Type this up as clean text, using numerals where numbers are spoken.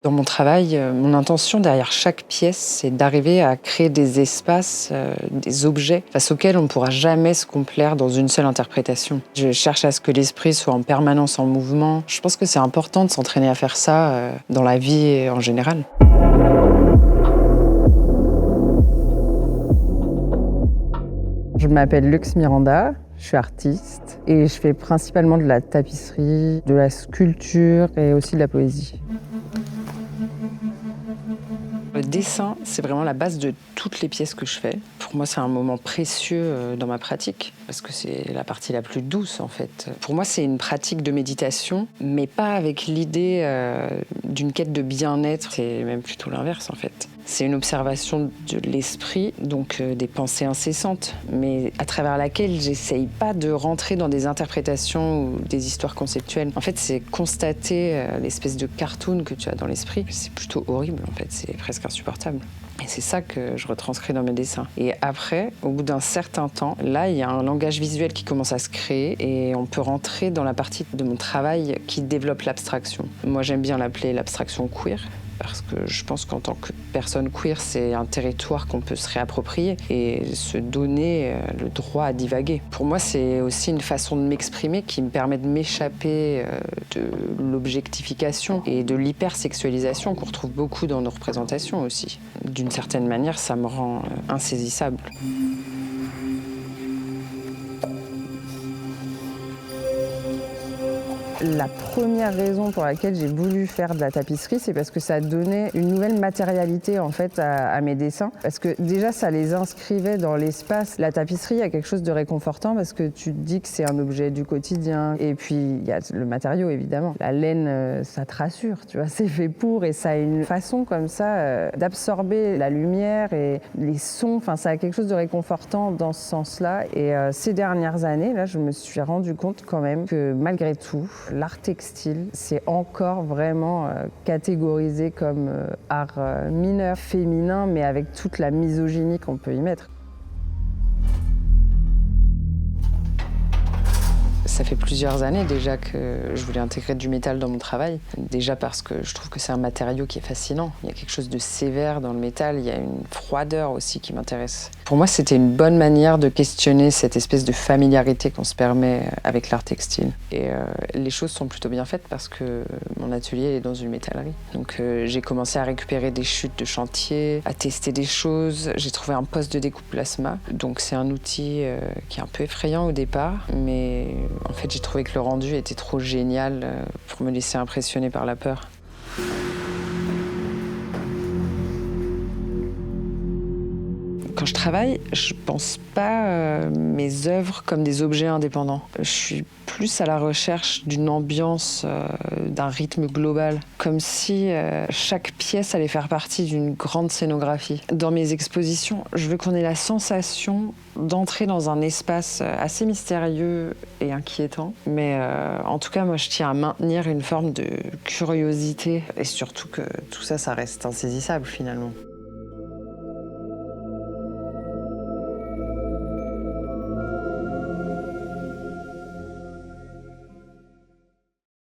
Dans mon travail, mon intention derrière chaque pièce, c'est d'arriver à créer des espaces, des objets face auxquels on ne pourra jamais se complaire dans une seule interprétation. Je cherche à ce que l'esprit soit en permanence en mouvement. Je pense que c'est important de s'entraîner à faire ça, dans la vie et en général. Je m'appelle Lux Miranda, je suis artiste et je fais principalement de la tapisserie, de la sculpture et aussi de la poésie. Le dessin, c'est vraiment la base de toutes les pièces que je fais. Pour moi, c'est un moment précieux dans ma pratique, parce que c'est la partie la plus douce, en fait. Pour moi, c'est une pratique de méditation, mais pas avec l'idée d'une quête de bien-être. C'est même plutôt l'inverse, en fait. C'est une observation de l'esprit, donc des pensées incessantes, mais à travers laquelle j'essaye pas de rentrer dans des interprétations ou des histoires conceptuelles. En fait, c'est constater l'espèce de cartoon que tu as dans l'esprit. C'est plutôt horrible, en fait, c'est presque insupportable. Et c'est ça que je retranscris dans mes dessins. Et après, au bout d'un certain temps, là, il y a un langage visuel qui commence à se créer et on peut rentrer dans la partie de mon travail qui développe l'abstraction. Moi, j'aime bien l'appeler l'abstraction queer, parce que je pense qu'en tant que personne queer, c'est un territoire qu'on peut se réapproprier et se donner le droit à divaguer. Pour moi, c'est aussi une façon de m'exprimer qui me permet de m'échapper de l'objectification et de l'hypersexualisation qu'on retrouve beaucoup dans nos représentations aussi. D'une certaine manière, ça me rend insaisissable. La première raison pour laquelle j'ai voulu faire de la tapisserie, c'est parce que ça donnait une nouvelle matérialité en fait à mes dessins. Parce que déjà, ça les inscrivait dans l'espace. La tapisserie, il y a quelque chose de réconfortant parce que tu te dis que c'est un objet du quotidien. Et puis, il y a le matériau, évidemment. La laine, ça te rassure, tu vois, c'est fait pour. Et ça a une façon comme ça d'absorber la lumière et les sons. Enfin, ça a quelque chose de réconfortant dans ce sens-là. Et ces dernières années, là, je me suis rendu compte quand même que malgré tout, l'art textile, c'est encore vraiment catégorisé comme art mineur, féminin, mais avec toute la misogynie qu'on peut y mettre. Ça fait plusieurs années déjà que je voulais intégrer du métal dans mon travail. Déjà parce que je trouve que c'est un matériau qui est fascinant. Il y a quelque chose de sévère dans le métal, il y a une froideur aussi qui m'intéresse. Pour moi, c'était une bonne manière de questionner cette espèce de familiarité qu'on se permet avec l'art textile. Et les choses sont plutôt bien faites parce que mon atelier est dans une métallerie. Donc j'ai commencé à récupérer des chutes de chantier, à tester des choses. J'ai trouvé un poste de découpe plasma. Donc c'est un outil qui est un peu effrayant au départ, mais en fait, j'ai trouvé que le rendu était trop génial pour me laisser impressionner par la peur. Quand je travaille, je pense pas mes œuvres comme des objets indépendants. Je suis plus à la recherche d'une ambiance, d'un rythme global, comme si chaque pièce allait faire partie d'une grande scénographie. Dans mes expositions, je veux qu'on ait la sensation d'entrer dans un espace assez mystérieux et inquiétant. Mais en tout cas, moi, je tiens à maintenir une forme de curiosité et surtout que tout ça, ça reste insaisissable finalement.